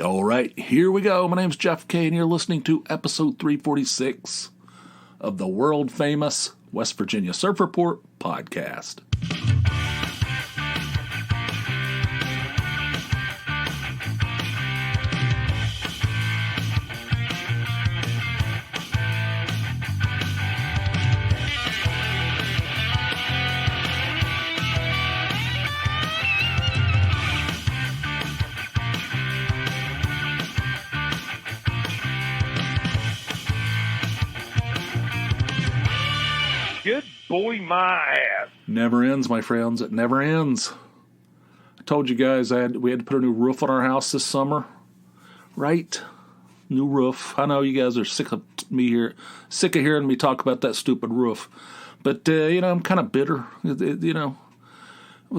All right, here we go. My name's Jeff K, and you're listening to episode 346 of the world-famous West Virginia Surf Report podcast. Good boy, my ass. Never ends, my friends. It never ends. I told you guys we had to put a new roof on our house this summer. Right? New roof. I know you guys are sick of hearing me talk about that stupid roof. But, I'm kind of bitter. With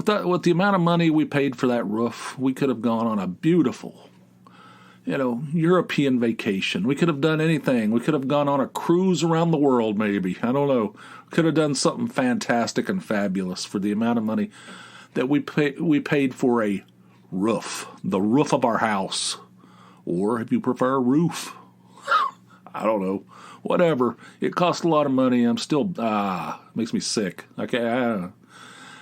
the amount of money we paid for that roof, we could have gone on a beautiful, European vacation. We could have done anything. We could have gone on a cruise around the world, maybe. I don't know. Could have done something fantastic and fabulous for the amount of money that we paid for a roof, the roof of our house, or if you prefer, a roof. I don't know. Whatever. It cost a lot of money. I'm still makes me sick. Okay,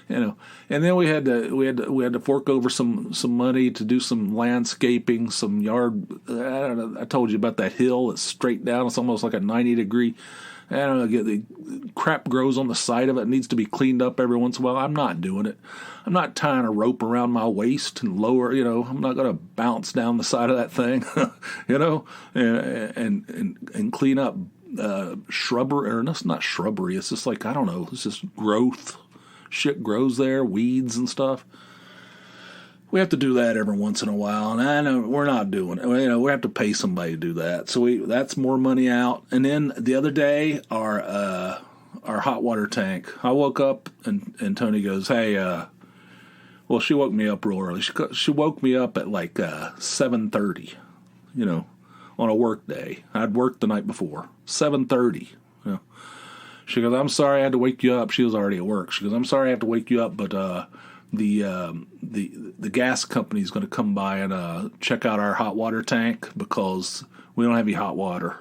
and then we had to fork over some money to do some landscaping, some yard. I don't know. I told you about that hill that's straight down. It's almost like a 90-degree. I don't know. The crap grows on the side of it. It needs to be cleaned up every once in a while. I'm not doing it. I'm not tying a rope around my waist and lower. I'm not going to bounce down the side of that thing. And clean up shrubbery. Or that's not shrubbery. It's just like, I don't know. It's just growth. Shit grows there, weeds and stuff. We have to do that every once in a while, and I know we're not doing it. We have to pay somebody to do that, so that's more money out. And then the other day, our hot water tank. I woke up and Tony goes, "Hey," well, she woke me up real early. She woke me up at like 7:30, on a work day. I'd worked the night before. 7:30. She goes, "I'm sorry I had to wake you up." She was already at work. She goes, "I'm sorry I have to wake you up, but the gas company is going to come by and check out our hot water tank because we don't have any hot water."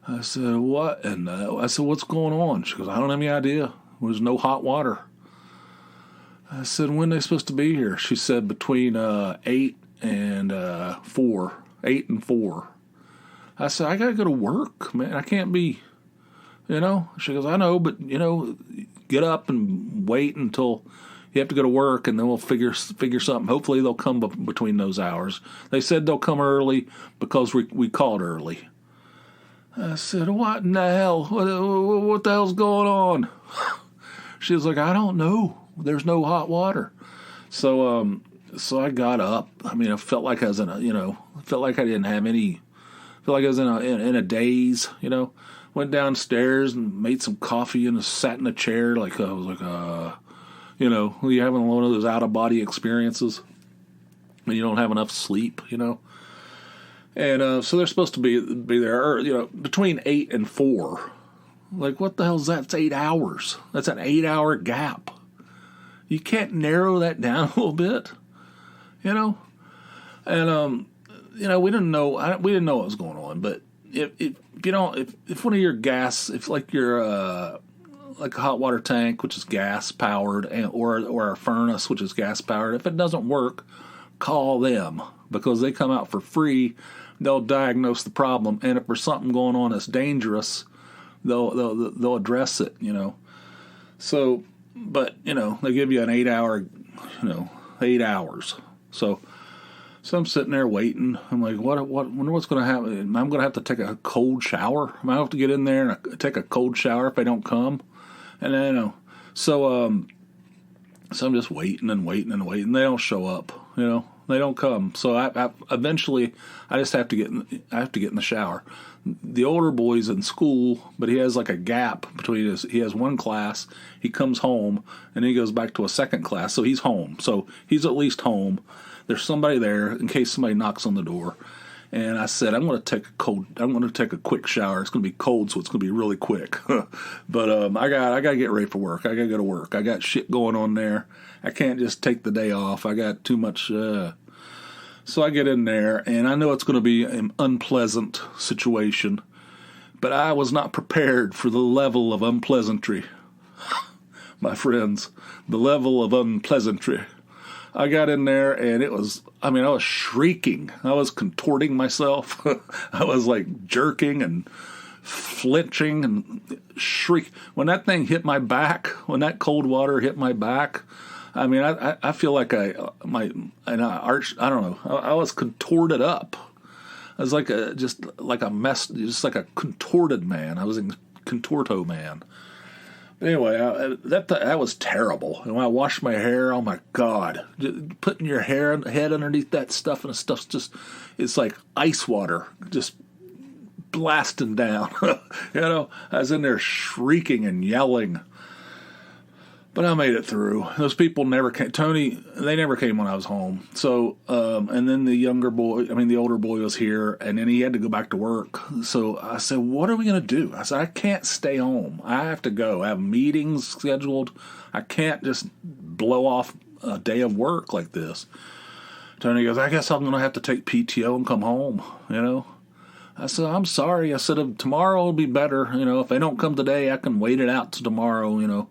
I said, "What?" And I said, "What's going on?" She goes, "I don't have any idea. There's no hot water." I said, "When are they supposed to be here?" She said, "Between 8 and 4. 8 and 4. I said, "I got to go to work, man. I can't be... She goes, "I know, but, get up and wait until you have to go to work, and then we'll figure something. Hopefully they'll come between those hours." They said they'll come early because we called early. I said, "What in the hell? What the hell's going on?" She was like, "I don't know. There's no hot water." So I got up. I mean, I felt like I was I felt like I didn't have any, I felt like I was in a daze, Went downstairs and made some coffee and sat in a chair like I was like, you having one of those out-of-body experiences when you don't have enough sleep, And so they're supposed to be there, between 8 and 4. Like, what the hell is that? It's 8 hours. That's an 8-hour gap. You can't narrow that down a little bit, And we didn't know what was going on, but if one of your gas, if like your like a hot water tank, which is gas powered, or a furnace, which is gas powered, if it doesn't work, call them because they come out for free. They'll diagnose the problem, and if there's something going on that's dangerous, they'll address it. So, but they give you an 8-hour, 8 hours. So I'm sitting there waiting. I'm like, wonder what's going to happen. I'm going to have to take a cold shower. I have to get in there and take a cold shower if they don't come. And so I'm just waiting and waiting and waiting. They don't show up. They don't come. So I eventually I just have to get in the shower. The older boy's in school, but he has like a gap between he has one class. He comes home and then he goes back to a second class. So he's home. So he's at least home. There's somebody there in case somebody knocks on the door. And I said, I'm going to take a quick shower. It's going to be cold, so it's going to be really quick. But I got to get ready for work. I got to go to work. I got shit going on there. I can't just take the day off. I got too much. So I get in there, and I know it's going to be an unpleasant situation, but I was not prepared for the level of unpleasantry. My friends, the level of unpleasantry. I got in there, and I was shrieking. I was contorting myself. I was like jerking and flinching and shriek. When that thing hit my back, when that cold water hit my back, I feel like I was contorted up. I was like just like a contorted man. I was in contorto man. But anyway, that was terrible. And when I washed my hair, oh my God, just putting your head underneath that stuff, and the stuff's it's like ice water, just blasting down. I was in there shrieking and yelling. But I made it through. Those people never came. Tony, they never came when I was home. So, and then the older boy was here, and then he had to go back to work. So I said, what are we going to do? I said, I can't stay home. I have to go. I have meetings scheduled. I can't just blow off a day of work like this. Tony goes, I guess I'm going to have to take PTO and come home, I said, I'm sorry. I said, tomorrow will be better. If they don't come today, I can wait it out to tomorrow,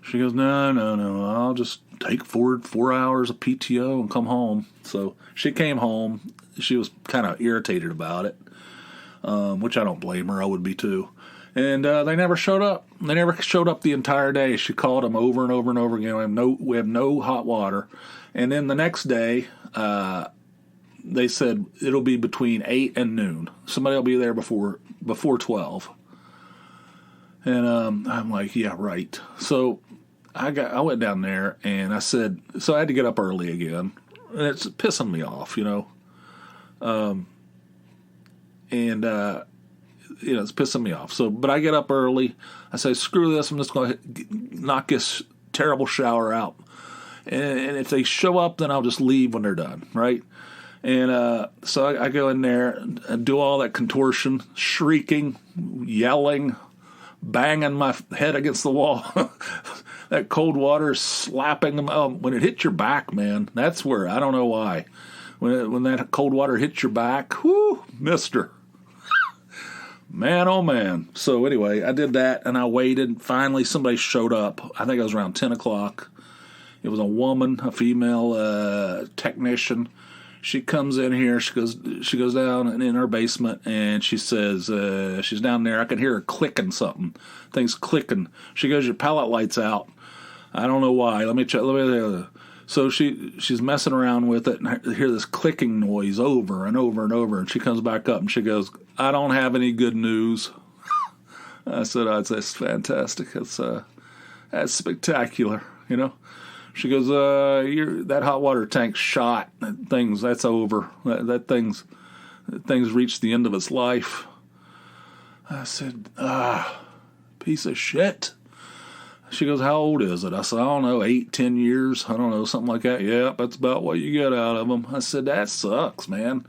She goes, no, I'll just take 4 hours of PTO and come home. So she came home. She was kind of irritated about it, which I don't blame her. I would be too. And they never showed up. They never showed up the entire day. She called them over and over and over again. We have no hot water. And then the next day, they said it'll be between 8 and noon. Somebody will be there before 12. And I'm like, yeah, right. So I went down there, and I said, so I had to get up early again, and it's pissing me off, it's pissing me off. So, but I get up early. I say, screw this. I'm just going to knock this terrible shower out, and if they show up, then I'll just leave when they're done, right? And so I go in there and do all that contortion, shrieking, yelling, banging my head against the wall. That cold water slapping them. When it hits your back, man, that's where, I don't know why. When that cold water hits your back, whoo, mister. Man, oh man. So anyway, I did that, and I waited. Finally, somebody showed up. I think it was around 10 o'clock. It was a woman, a female technician. She comes in here. She goes down in her basement, and she says, she's down there. I can hear her clicking something. Things clicking. She goes, your pallet light's out. I don't know why. Let me check. So she's messing around with it, and I hear this clicking noise over and over and over. And she comes back up, and she goes, I don't have any good news. I said, that's fantastic. That's spectacular, She goes, that hot water tank's shot. That's over. That thing's reached the end of its life. I said, piece of shit. She goes, how old is it? I said, I don't know, 8, 10 years. I don't know, something like that. Yeah, that's about what you get out of them. I said, that sucks, man.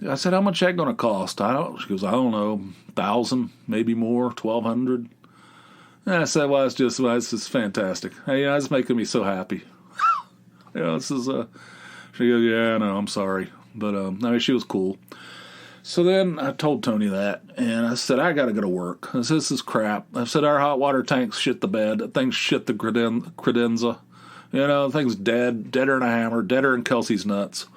I said, how much that going to cost? She goes, I don't know, 1,000, maybe more, 1,200. And I said, well, it's just fantastic. Hey, it's making me so happy. This is, she goes, yeah, no, I'm sorry. But, she was cool. So then I told Tony that, and I said, I got to go to work. I said, this is crap. I said, our hot water tank's shit the bed. That thing's shit the credenza. The thing's deader than a hammer, deader than Kelsey's nuts.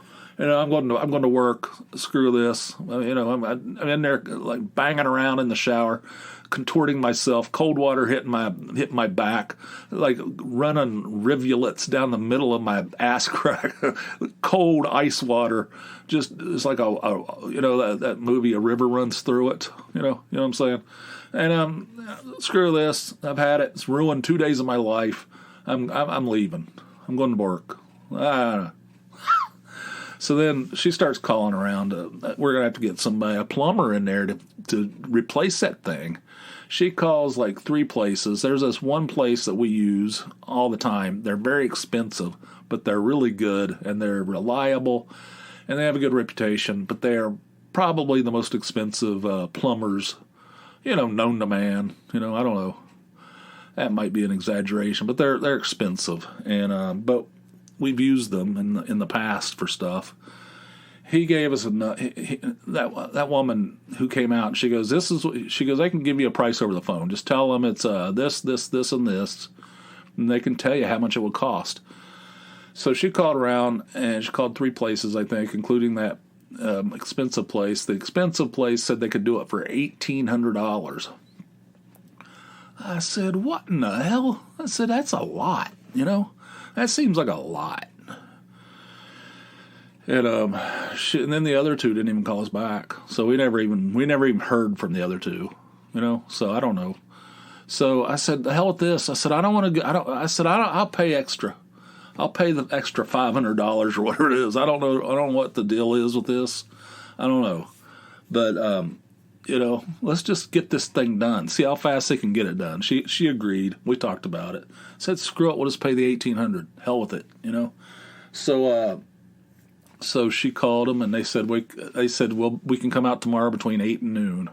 I'm going to work. Screw this. I'm in there like banging around in the shower, contorting myself. Cold water hitting my back, like running rivulets down the middle of my ass crack. Cold ice water, just it's like that movie, A River Runs Through It. You know what I'm saying? And screw this. I've had it. It's ruined 2 days of my life. I'm leaving. I'm going to work. So then she starts calling around. We're going to have to get a plumber in there to replace that thing. She calls like 3 places. There's this one place that we use all the time. They're very expensive, but they're really good, and they're reliable, and they have a good reputation, but they're probably the most expensive plumbers, known to man. I don't know. That might be an exaggeration, but they're expensive, and but we've used them in the past for stuff. he gave us that woman who came out. She goes, I can give you a price over the phone. Just tell them it's this, and this, and they can tell you how much it would cost. So she called around, and she called 3 places, I think, including that expensive place. The expensive place said they could do it for $1,800. I said, what in the hell? I said, that's a lot, That seems like a lot. And and then the other 2 didn't even call us back. So we never even heard from the other 2, So I don't know. So I said, the hell with this. I said, I don't want to. I'll pay extra. I'll pay the extra $500 or whatever it is. I don't know. I don't know what the deal is with this. I don't know. But let's just get this thing done. See how fast they can get it done. She agreed. We talked about it. Said, screw it. We'll just pay the $1,800. Hell with it. So she called them, and they said, well, we can come out tomorrow between 8 and noon.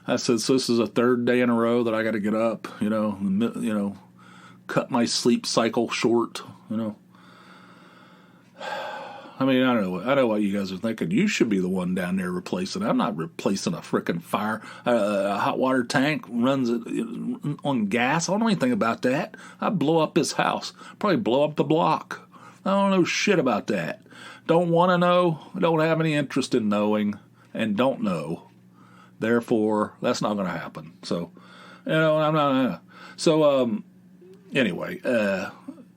I said, so this is a 3rd day in a row that I got to get up, cut my sleep cycle short, I mean, I know what you guys are thinking. You should be the one down there replacing it. I'm not replacing a frickin' a hot water tank runs on gas. I don't know anything about that. I'd blow up this house. Probably blow up the block. I don't know shit about that. Don't want to know. Don't have any interest in knowing, and don't know. Therefore, that's not going to happen. So, I'm not. So, anyway,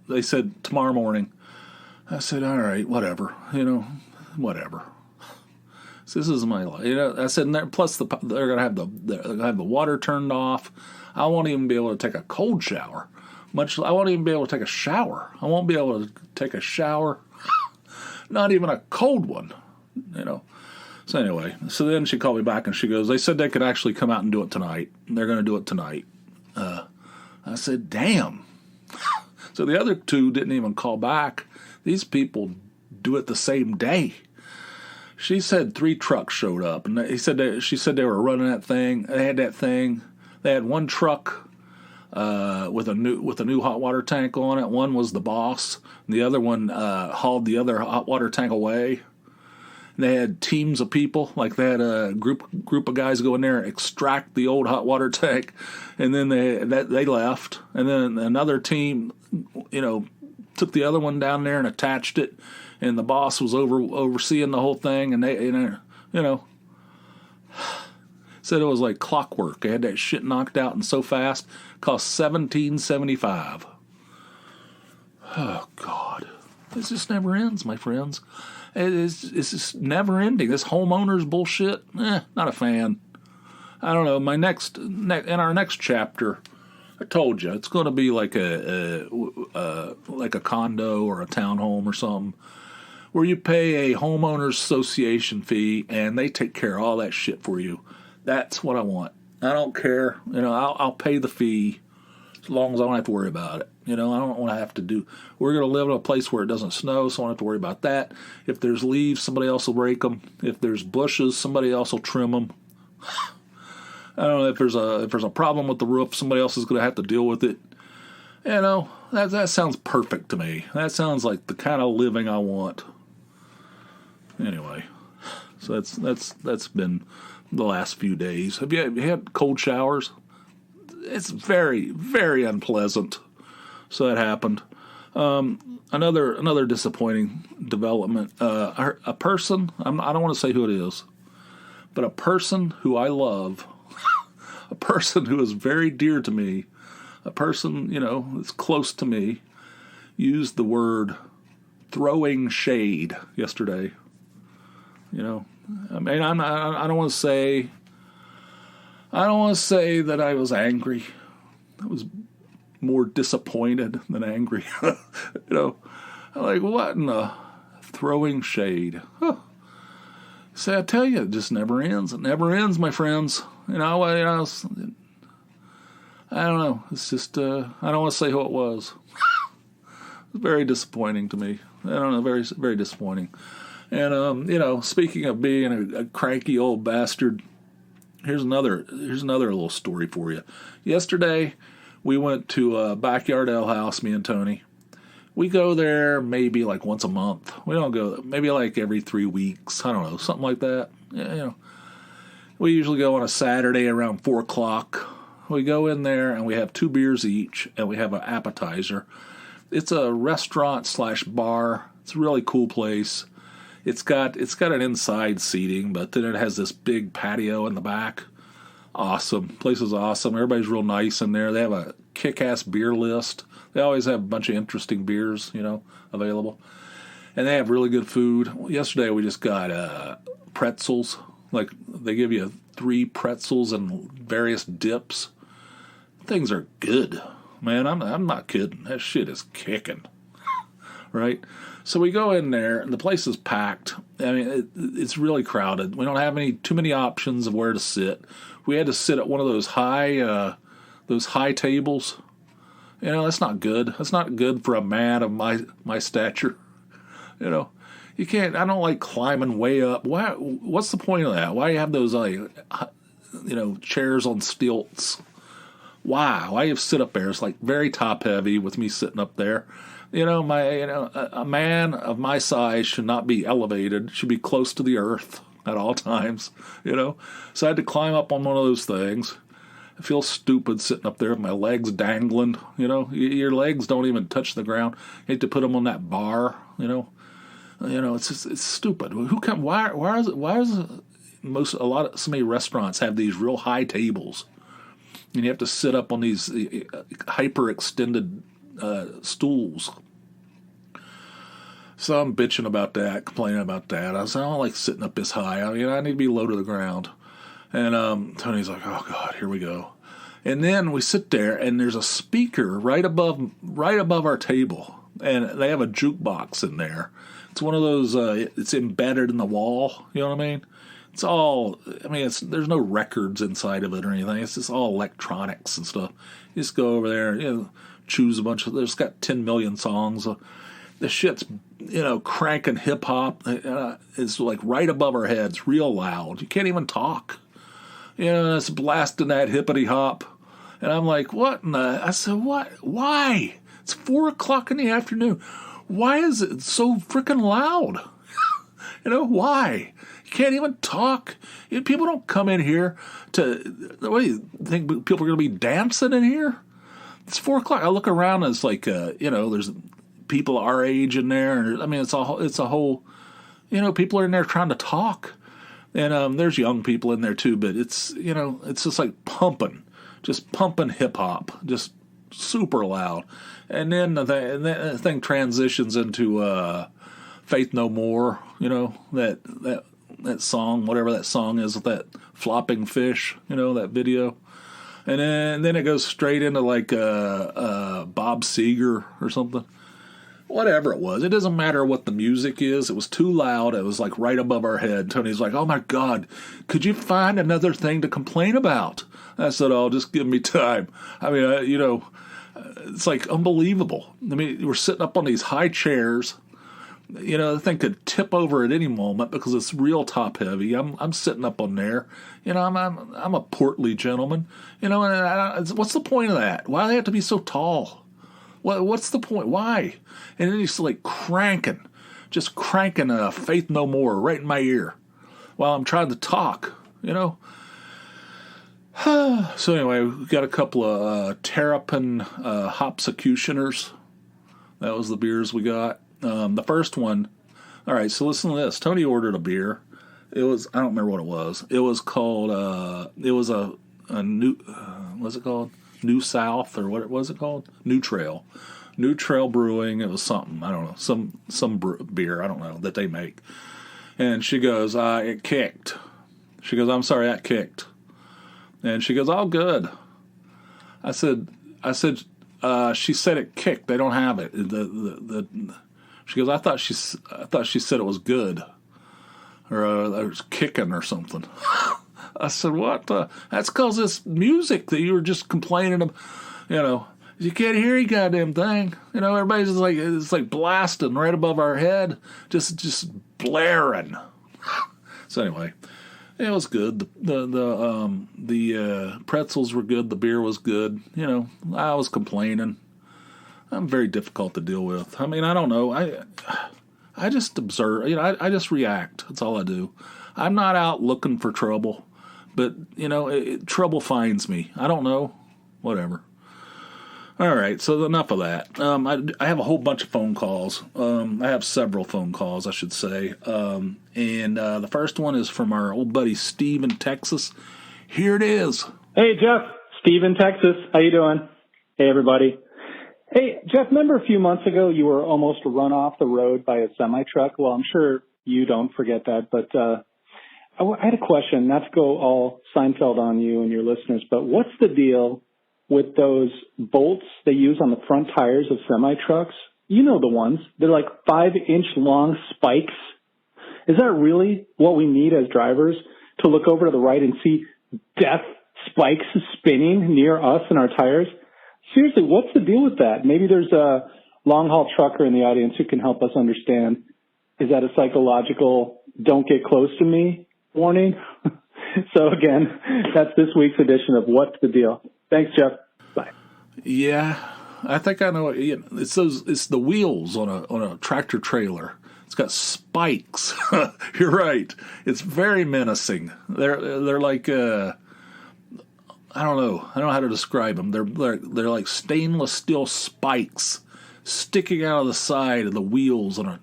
they said tomorrow morning. I said, all right, whatever, whatever. So this is my life. I said, plus they're going to have the water turned off. I won't even be able to take a cold shower. I won't even be able to take a shower. I won't be able to take a shower. Not even a cold one, So anyway, so then she called me back and she goes, they said they could actually come out and do it tonight. They're going to do it tonight. I said, damn. So the other 2 didn't even call back. These people do it the same day. She said 3 trucks showed up, and she said they were running that thing. They had that thing. They had 1 truck with a new hot water tank on it. One was the boss, and the other one hauled the other hot water tank away. And they had teams of people, like they had a group of guys go in there and extract the old hot water tank, and then they left, and then another team, took the other one down there and attached it, and the boss was overseeing the whole thing, and they, said it was like clockwork. They had that shit knocked out and so fast. Cost $17.75. Oh God, this just never ends, my friends. It's just never ending. This homeowners bullshit. Not a fan. I don't know. In our next chapter, I told you it's going to be like a condo or a townhome or something, where you pay a homeowners association fee and they take care of all that shit for you. That's what I want. I don't care. I'll pay the fee as long as I don't have to worry about it. I don't want to have to do. We're going to live in a place where it doesn't snow, so I don't have to worry about that. If there's leaves, somebody else will rake them. If there's bushes, somebody else will trim them. I don't know if there's a problem with the roof, somebody else is going to have to deal with it. That sounds perfect to me. That sounds like the kind of living I want. Anyway, so that's been the last few days. Have you had cold showers? It's very, very unpleasant. So that happened. Another disappointing development. A person, I don't want to say who it is, but a person who I love, a person who is very dear to me, a person, that's close to me, used the word throwing shade yesterday. I mean, I don't want to say that I was angry. I was more disappointed than angry. I'm like, what in the throwing shade? Huh. See, I tell you, it just never ends. It never ends, my friends. I don't know. It's just, I don't want to say who it was. It's very disappointing to me. I don't know, very, very disappointing. And, speaking of being a cranky old bastard, here's another little story for you. Yesterday, we went to a backyard ale house, me and Tony, We go there maybe like once a month. We don't go, maybe like every 3 weeks. I don't know, something like that. Yeah. We usually go on a Saturday around 4 o'clock. We go in there and we have 2 beers each, and we have an appetizer. It's a restaurant / bar. It's a really cool place. It's got an inside seating, but then it has this big patio in the back. Awesome. Place is awesome. Everybody's real nice in there. They have a kick-ass beer list. They always have a bunch of interesting beers, available. And they have really good food. Yesterday we just got pretzels. Like, they give you 3 pretzels and various dips. Things are good. Man, I'm not kidding. That shit is kicking. Right? So we go in there, and the place is packed. I mean, it's really crowded. We don't have too many options of where to sit. We had to sit at one of those high tables. That's not good. That's not good for a man of my stature. You can't. I don't like climbing way up. Why? What's the point of that? Why do you have those chairs on stilts? Why? Why you sit up there? It's like very top heavy with me sitting up there. A man of my size should not be elevated. Should be close to the earth at all times. So I had to climb up on one of those things. I feel stupid sitting up there with my legs dangling. Your legs don't even touch the ground. You have to put them on that bar. It's stupid. Why is so many restaurants have these real high tables, and you have to sit up on these hyper extended stools. So I'm bitching about that, complaining about that. I said, I don't like sitting up this high. I need to be low to the ground. And Tony's like, oh God, here we go. And then we sit there, and there's a speaker right above our table, and they have a jukebox in there. It's one of those. It's embedded in the wall. You know what I mean? It's all. There's no records inside of it or anything. It's just all electronics and stuff. You just go over there, choose a bunch of. There's got 10 million songs. The shit's cranking hip hop. It's like right above our heads, real loud. You can't even talk. It's blasting that hippity hop. And I'm like, what? I said, what? Why? It's 4 o'clock in the afternoon. Why is it so freaking loud? Why? You can't even talk. People don't come in here to. What do you think? People are going to be dancing in here? It's 4 o'clock. I look around and it's like, there's people our age in there. It's a whole, people are in there trying to talk. And there's young people in there too, but it's just like pumping hip hop, just super loud. And then the thing transitions into Faith No More, that song, whatever that song is, with that flopping fish, that video. And then it goes straight into like Bob Seger or something. Whatever it was. It doesn't matter what the music is. It was too loud. It was like right above our head. Tony's like, oh my God, could you find another thing to complain about? I said, oh, just give me time. It's like unbelievable. We're sitting up on these high chairs. The thing could tip over at any moment because it's real top heavy. I'm sitting up on there. I'm a portly gentleman. And what's the point of that? Why do they have to be so tall? What's the point? Why? And then he's like cranking Faith No More right in my ear while I'm trying to talk, So anyway, we got a couple of Terrapin Hopsecutioners. That was the beers we got. The first one, all right, so listen to this. Tony ordered a beer. It was, I don't remember what it was. It was called, it was a new, what's it called? New South, or what was it called? New Trail Brewing. It was something, I don't know, some beer, I don't know, that they make. And she goes, it kicked. She goes, I'm sorry, that kicked. And she goes, oh, good. I said, she said it kicked. They don't have it. She goes, I thought she said it was good, or it was kicking or something. I said, what? That's because this music that you were just complaining about, you can't hear your goddamn thing. Everybody's just like, it's like blasting right above our head, just blaring. So anyway, it was good. The pretzels were good. The beer was good. I was complaining. I'm very difficult to deal with. I mean, I don't know. I just observe. I just react. That's all I do. I'm not out looking for trouble, but trouble finds me. I don't know. Whatever. All right, so enough of that. I have a whole bunch of phone calls. I have several phone calls, I should say. And the first one is from our old buddy Steve in Texas. Here it is. Hey, Jeff. Steve in Texas. How you doing? Hey, everybody. Hey, Jeff, remember a few months ago you were almost run off the road by a semi-truck? Well, I'm sure you don't forget that, but I had a question, not to go all Seinfeld on you and your listeners, but what's the deal with those bolts they use on the front tires of semi-trucks? You know the ones. They're like 5-inch long spikes. Is that really what we need as drivers, to look over to the right and see death spikes spinning near us and our tires? Seriously, what's the deal with that? Maybe there's a long-haul trucker in the audience who can help us understand. Is that a psychological don't get close to me warning? So again, that's this week's edition of What's the Deal. Thanks, Jeff. Bye. Yeah, I think I know. It's the wheels on a tractor trailer. It's got spikes. You're right. It's very menacing. They're like I don't know. I don't know how to describe them. They're like stainless steel spikes sticking out of the side of the wheels on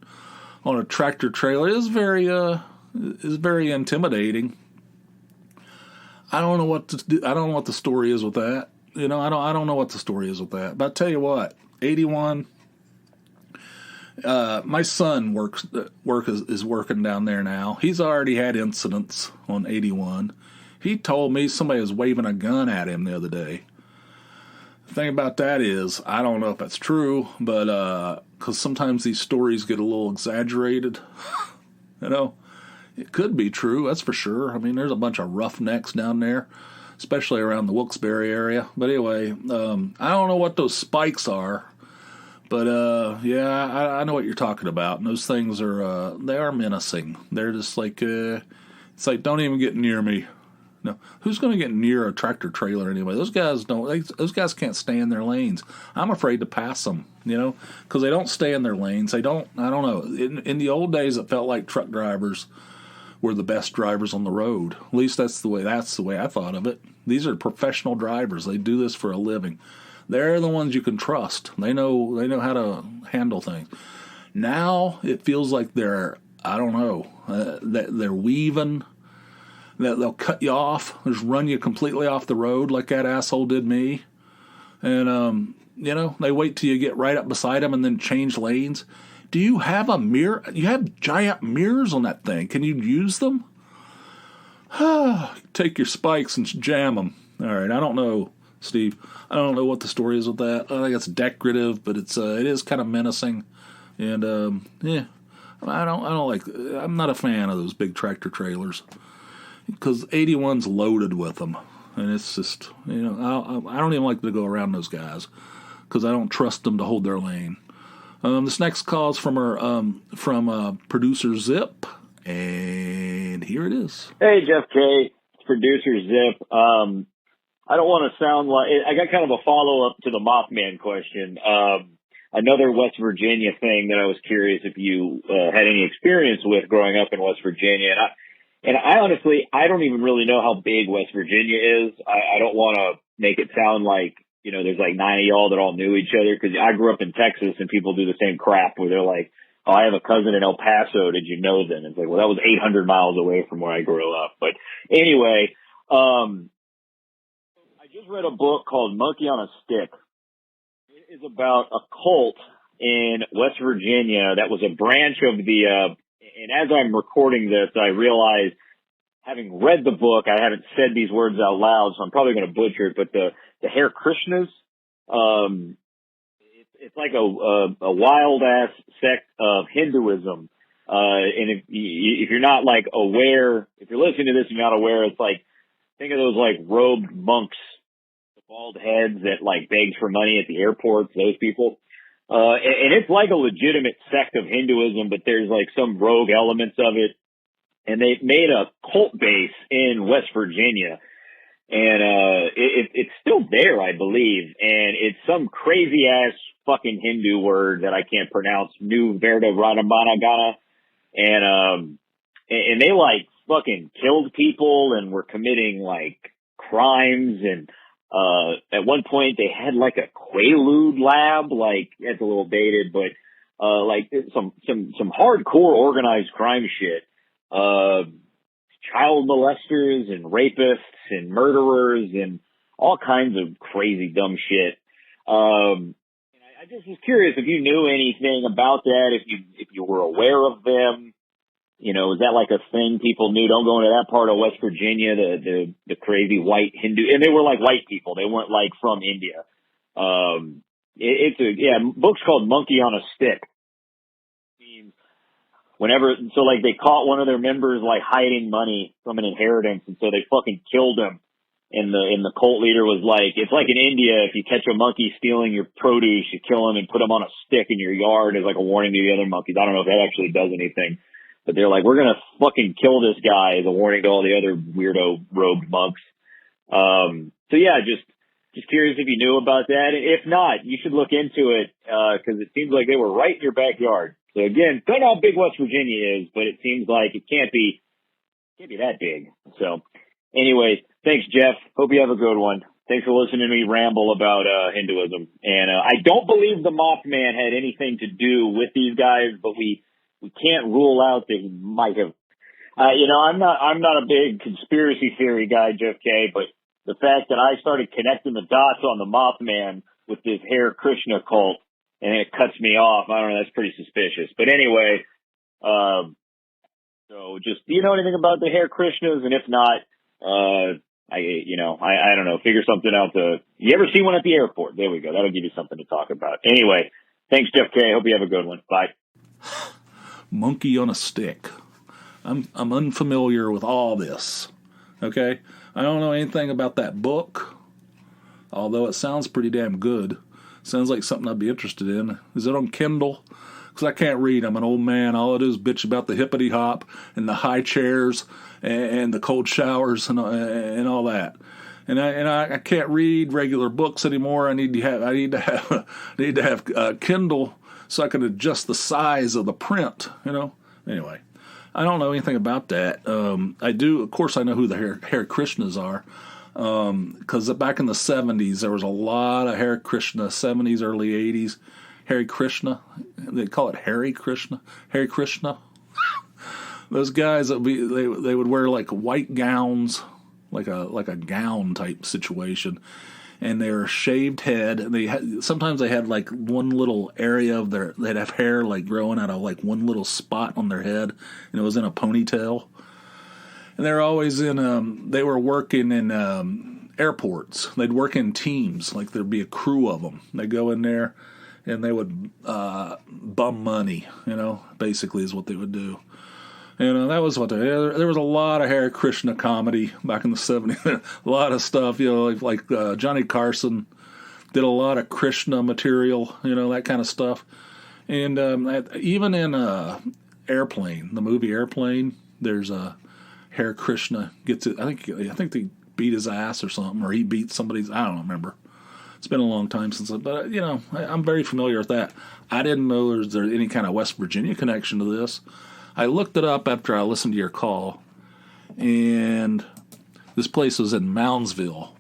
a tractor trailer. It's very intimidating. I don't know what to do. I don't know what the story is with that. I don't know what the story is with that. But I'll tell you what, 81. My son is working down there now. He's already had incidents on 81. He told me somebody was waving a gun at him the other day. The thing about that is, I don't know if that's true, but because sometimes these stories get a little exaggerated. It could be true, that's for sure. I mean, there's a bunch of roughnecks down there, especially around the Wilkes-Barre area. But anyway, I don't know what those spikes are, but yeah, I know what you're talking about. And those things they are menacing. They're just like, it's like, don't even get near me. No, who's going to get near a tractor trailer anyway? Those guys don't. Those guys can't stay in their lanes. I'm afraid to pass them, because they don't stay in their lanes. They don't. I don't know. In the old days, it felt like truck drivers were the best drivers on the road. At least that's the way I thought of it. These are professional drivers. They do this for a living. They're the ones you can trust. They know how to handle things. Now it feels like they're, I don't know, they're weaving. They'll cut you off, just run you completely off the road like that asshole did me. And they wait till you get right up beside them and then change lanes. Do you have a mirror? You have giant mirrors on that thing. Can you use them? Take your spikes and jam them. All right, I don't know, Steve. I don't know what the story is with that. I think it's decorative, but it is kind of menacing. And yeah, I don't like. I'm not a fan of those big tractor trailers because 81's loaded with them, and it's just I don't even like to go around those guys because I don't trust them to hold their lane. This next call is from our producer Zipp, and here it is. Hey, Jeff K. It's producer Zipp. I don't want to sound like I got kind of a follow up to the Mothman question. Another West Virginia thing that I was curious if you had any experience with growing up in West Virginia, and I honestly I don't even really know how big West Virginia is. I don't want to make it sound like there's like 9 of y'all that all knew each other, because I grew up in Texas and people do the same crap where they're like, oh, I have a cousin in El Paso. Did you know them? It's like, well, that was 800 miles away from where I grew up. But anyway, I just read a book called Monkey on a Stick. It is about a cult in West Virginia that was a branch of and as I'm recording this, I realize, having read the book, I haven't said these words out loud, so I'm probably going to butcher it, but the Hare Krishnas, it's like a wild ass sect of Hinduism. And if you're not like aware, if you're listening to this and you're not aware, it's like, think of those like robed monks, the bald heads that like begged for money at the airports, those people. And it's like a legitimate sect of Hinduism, but there's like some rogue elements of it. And they made a cult base in West Virginia. and it's still there, I believe, and it's some crazy ass fucking Hindu word that I can't pronounce, Nu Verda Radhamanagana, and they like fucking killed people and were committing like crimes, and at one point they had like a Quaalude lab, like it's a little dated, but like some hardcore organized crime shit. Child molesters and rapists and murderers and all kinds of crazy dumb shit. I just was curious if you knew anything about that, if you were aware of them. You know, is that like a thing people knew? Don't go into that part of West Virginia, the crazy white Hindu, and they were like white people. They weren't like from India. Book's called Monkey on a Stick. So like they caught one of their members like hiding money from an inheritance, and so they fucking killed him. And the cult leader was like, it's like in India, if you catch a monkey stealing your produce, you kill him and put him on a stick in your yard as like a warning to the other monkeys. I don't know if that actually does anything. But they're like, we're going to fucking kill this guy as a warning to all the other weirdo robed monks. So yeah, just curious if you knew about that. If not, you should look into it, cause it seems like they were right in your backyard. So again, don't know how big West Virginia is, but it seems like it can't be that big. So anyway, thanks, Jeff. Hope you have a good one. Thanks for listening to me ramble about, Hinduism. And, I don't believe the Mothman had anything to do with these guys, but we can't rule out that he might have. I'm not a big conspiracy theory guy, Jeff K, but the fact that I started connecting the dots on the Mothman with this Hare Krishna cult, and it cuts me off, I don't know, that's pretty suspicious. But anyway, so just, do you know anything about the Hare Krishnas? And if not, I don't know, figure something out you ever see one at the airport? There we go. That'll give you something to talk about. Anyway, thanks, Jeff K. Hope you have a good one. Bye. Monkey on a stick. I'm unfamiliar with all this. Okay? I don't know anything about that book, although it sounds pretty damn good. Sounds like something I'd be interested in. Is it on Kindle? Because I can't read. I'm an old man. All it is bitch about the hippity hop and the high chairs and the cold showers and all that. And I can't read regular books anymore. I need to have Kindle so I can adjust the size of the print. Anyway, I don't know anything about that. I do, of course, I know who the Hare Krishnas are. Because back in the 70s, there was a lot of Hare Krishna, 70s, early 80s. Hare Krishna, they call it Hare Krishna. Hare Krishna. Those guys, they would wear like white gowns, like a gown type situation, and their shaved head. Sometimes they had like one little area of they'd have hair like growing out of like one little spot on their head, and it was in a ponytail. And they're always they were working in airports. They'd work in teams, like there'd be a crew of them. They'd go in there and they would bum money, basically is what they would do. That was what there was a lot of Hare Krishna comedy back in the 70s. A lot of stuff, like Johnny Carson did a lot of Krishna material, that kind of stuff. And even in Airplane, the movie Airplane, there's a Hare Krishna gets it. I think they beat his ass or something, or he beat somebody's. I don't remember. It's been a long time since, but I'm very familiar with that. I didn't know there was any kind of West Virginia connection to this. I looked it up after I listened to your call, and this place was in Moundsville,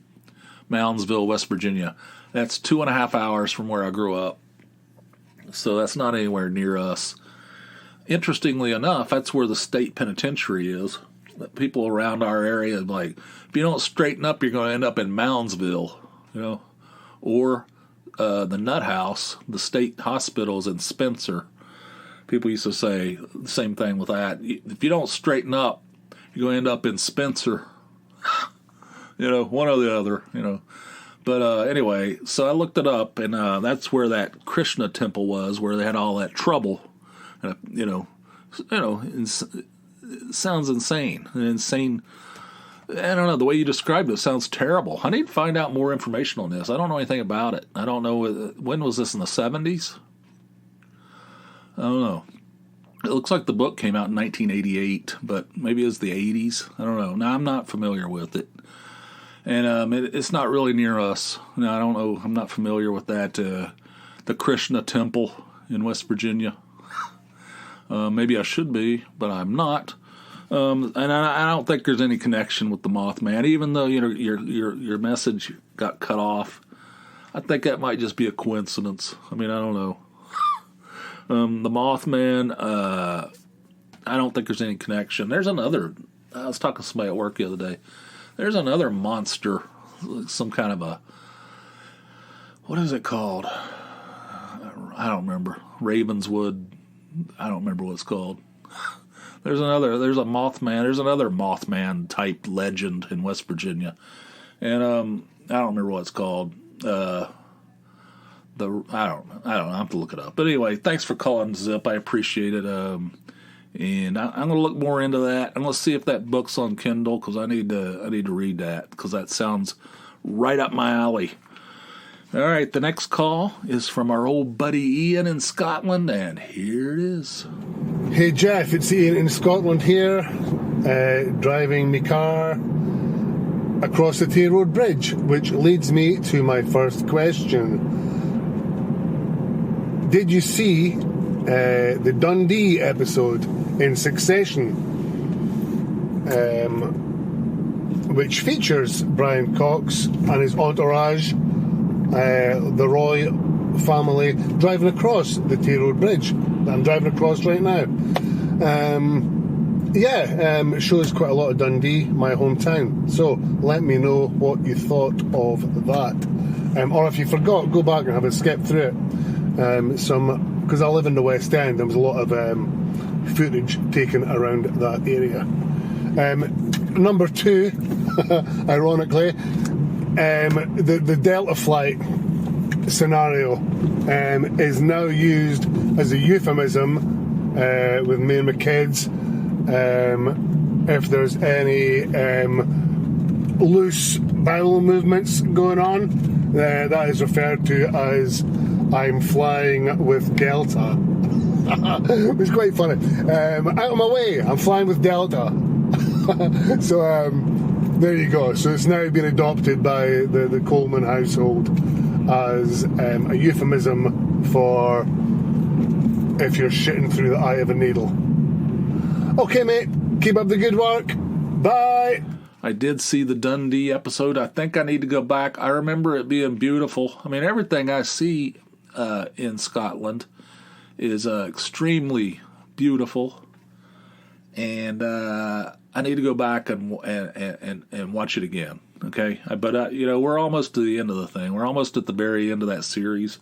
West Virginia. That's 2.5 hours from where I grew up, so that's not anywhere near us. Interestingly enough, that's where the state penitentiary is. People around our area, like, if you don't straighten up, you're going to end up in Moundsville, or the Nut House, the state hospitals in Spencer. People used to say the same thing with that. If you don't straighten up, you're going to end up in Spencer. One or the other, But anyway, so I looked it up, and that's where that Krishna temple was, where they had all that trouble. It sounds insane. I don't know, the way you described it sounds terrible. I need to find out more information on this. I don't know anything about it. I don't know, when was this, in the 70s? I don't know. It looks like the book came out in 1988, but maybe it was the 80s. I don't know. Now, I'm not familiar with it. And it's not really near us. Now, I don't know. I'm not familiar with that. The Krishna Temple in West Virginia. Maybe I should be, but I'm not. And I don't think there's any connection with the Mothman, even though your message got cut off. I think that might just be a coincidence. I mean, I don't know. The Mothman, I don't think there's any connection. There's another. I was talking to somebody at work the other day. There's another monster, some kind of a. What is it called? I don't remember. Ravenswood. I don't remember what it's called. There's another Mothman type legend in West Virginia, and I don't remember what it's called. I don't know. I have to look it up. But anyway, thanks for calling, Zipp. I appreciate it. And I'm going to look more into that. I'm going to see if that book's on Kindle, because I need to read that, because that sounds right up my alley. All right, the next call is from our old buddy Ian in Scotland, and here it is. Hey Jeff, it's Ian in Scotland here, driving my car across the Tay Road Bridge, which leads me to my first question. Did you see the Dundee episode in Succession, which features Brian Cox and his entourage, the Roy family, driving across the Tay Road Bridge that I'm driving across right now? It shows quite a lot of Dundee, my hometown. So let me know what you thought of that. Or if you forgot, go back and have a skip through it. Because I live in the West End, there was a lot of footage taken around that area. Number two, ironically, the Delta flight scenario is now used as a euphemism with me and my kids. If there's any loose bowel movements going on, that is referred to as I'm flying with Delta. It's quite funny. Out of my way, I'm flying with Delta. So there you go. So it's now been adopted by the Coleman household as a euphemism for if you're shitting through the eye of a needle. Okay, mate. Keep up the good work. Bye. I did see the Dundee episode. I think I need to go back. I remember it being beautiful. I mean, everything I see in Scotland is extremely beautiful, and I need to go back and watch it again. Okay, but we're almost to the end of the thing. We're almost at the very end of that series.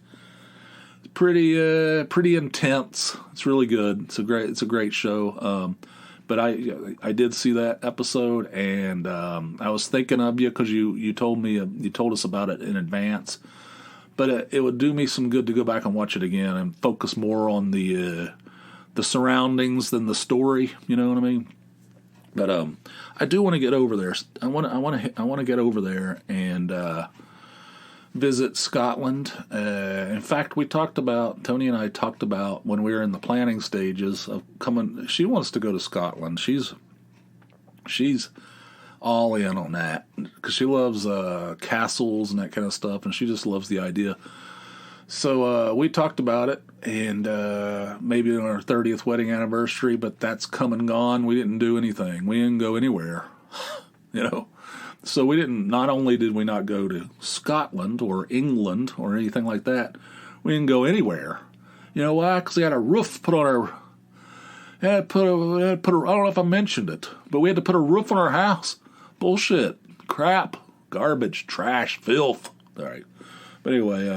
It's pretty intense. It's really good. It's a great show. But I did see that episode, and I was thinking of you because you told us about it in advance. But it would do me some good to go back and watch it again and focus more on the surroundings than the story. You know what I mean? But I do want to get over there. I want to get over there and visit Scotland. In fact, Tony and I talked about when we were in the planning stages of coming. She wants to go to Scotland. She's all in on that because she loves castles and that kind of stuff, and she just loves the idea. So we talked about it, and maybe on our 30th wedding anniversary, but that's come and gone. We didn't do anything. We didn't go anywhere, So we didn't. Not only did we not go to Scotland or England or anything like that, we didn't go anywhere. You know why? Because we had a roof put on our. I don't know if I mentioned it, but we had to put a roof on our house. Bullshit, crap, garbage, trash, filth. All right, but anyway,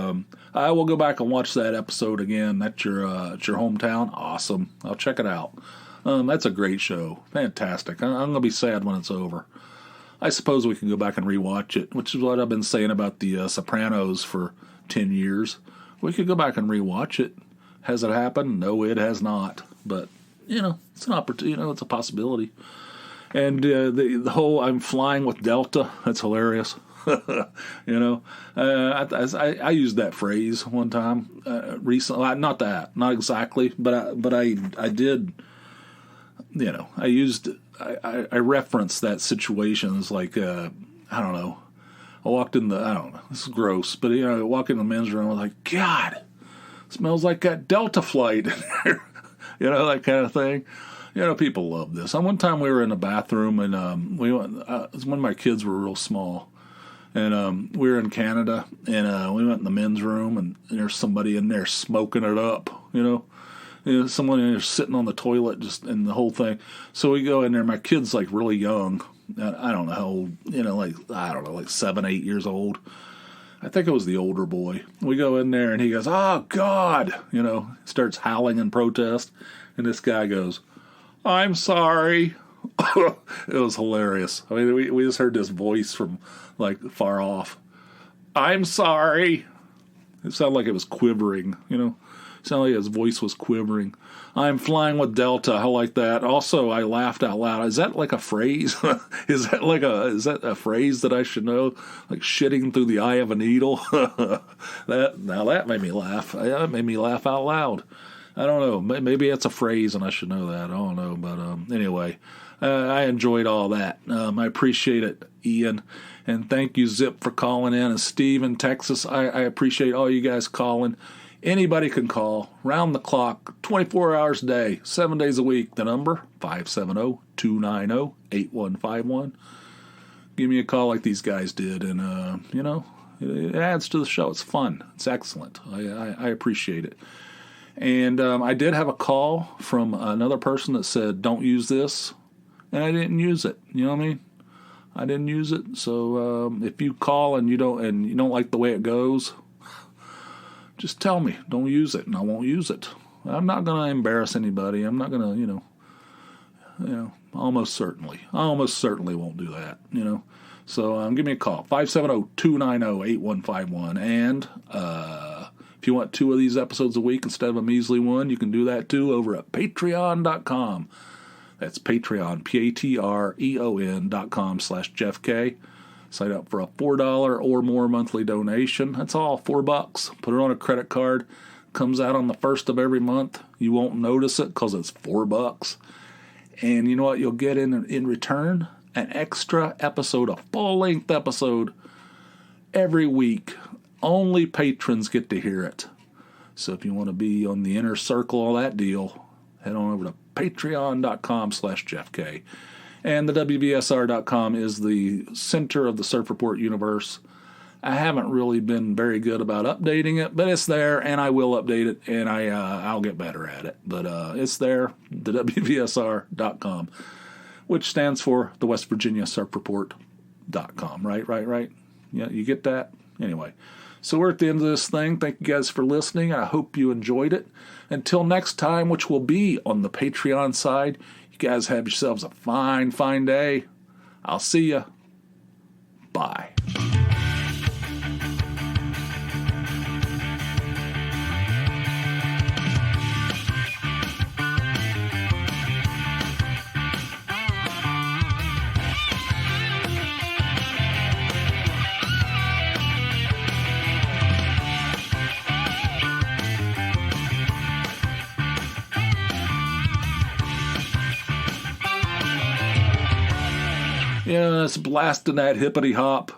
I will go back and watch that episode again. That's your hometown. Awesome. I'll check it out. That's a great show. Fantastic. I'm gonna be sad when it's over. I suppose we can go back and rewatch it, which is what I've been saying about the Sopranos for 10 years. We could go back and rewatch it. Has it happened? No, it has not. But, it's an opportunity, it's a possibility. And the whole I'm flying with Delta, that's hilarious. I used that phrase one time recently. Not exactly, but I did, I referenced that situation as like, I don't know, I walked in I don't know, this is gross, but I walk in the men's room, I was like, God, it smells like that Delta flight in there. That kind of thing. People love this. One time we were in the bathroom and we went, when my kids were real small, and we were in Canada, and we went in the men's room, and there's somebody in there smoking it up, someone in there sitting on the toilet, and the whole thing. So we go in there. My kid's like really young. I don't know how old, like 7, 8 years old. I think it was the older boy. We go in there, and he goes, "Oh God," starts howling in protest, and this guy goes, "I'm sorry." It was hilarious. I mean, we just heard this voice from like far off. "I'm sorry." It sounded like it was quivering, It sounded like his voice was quivering. "I'm flying with Delta." I like that. Also, I laughed out loud. Is that like a phrase? Is that a phrase that I should know? Like shitting through the eye of a needle? That made me laugh. That made me laugh out loud. I don't know. Maybe it's a phrase and I should know that. I don't know. But anyway, I enjoyed all that. I appreciate it, Ian. And thank you, Zipp, for calling in. And Steve in Texas, I appreciate all you guys calling. Anybody can call, round the clock, 24 hours a day, 7 days a week. The number, 570-290-8151. Give me a call like these guys did. And, it adds to the show. It's fun. It's excellent. I appreciate it. And I did have a call from another person that said, "Don't use this." And I didn't use it. You know what I mean? I didn't use it. So if you call and you don't like the way it goes, just tell me. Don't use it, and I won't use it. I'm not going to embarrass anybody. I'm not going to, almost certainly. I almost certainly won't do that, So give me a call, 570-290-8151. And if you want 2 of these episodes a week instead of a measly one, you can do that too over at patreon.com. That's Patreon, patreon.com/JeffK. Sign up for a $4 or more monthly donation. That's all, $4. Put it on a credit card. Comes out on the 1st of every month. You won't notice it because it's $4. And you know what you'll get in return? An extra episode, a full-length episode every week. Only patrons get to hear it. So if you want to be on the inner circle, all that deal, head on over to patreon.com/JeffK. And the WVSR.com is the center of the Surf Report universe. I haven't really been very good about updating it, but it's there, and I will update it, and I'll get better at it. But it's there, the WVSR.com, which stands for the West Virginia Surf Report.com. Right. Yeah, you get that? Anyway, so we're at the end of this thing. Thank you guys for listening. I hope you enjoyed it. Until next time, which will be on the Patreon side, you guys have yourselves a fine, fine day. I'll see ya. Bye. Yeah, it's blasting that hippity hop.